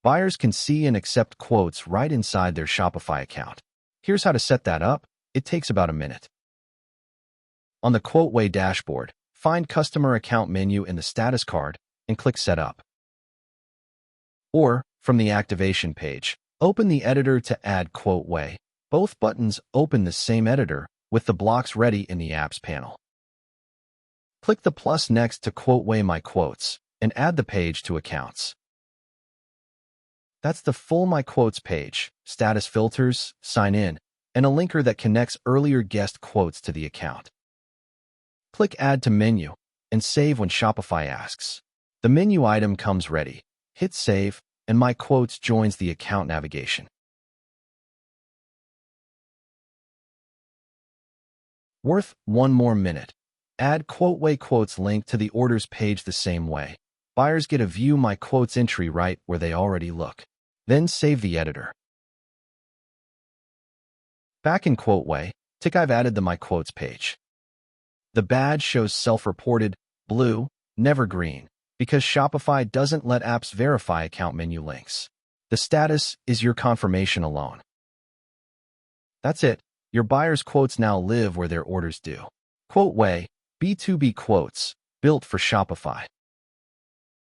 Buyers can see and accept quotes right inside their Shopify account. Here's how to set that up. It takes about a minute. On the QuotWay dashboard, find Customer Account menu in the status card and click Setup. Or, from the activation page, open the editor to add QuotWay. Both buttons open the same editor with the blocks ready in the Apps panel. Click the plus next to QuotWay My Quotes and add the page to Accounts. That's the full My Quotes page, status filters, sign in, and a linker that connects earlier guest quotes to the account. Click Add to Menu and save when Shopify asks. The menu item comes ready. Hit Save, and My Quotes joins the account navigation. Worth one more minute. Add QuotWay Quotes Link to the orders page the same way. Buyers get a View My Quotes entry right where they already look. Then save the editor. Back in QuotWay, tick I've added the My Quotes page. The badge shows self-reported, blue, never green, because Shopify doesn't let apps verify account menu links. The status is your confirmation alone. That's it. Your buyers' quotes now live where their orders do. QuotWay B2B Quotes, built for Shopify.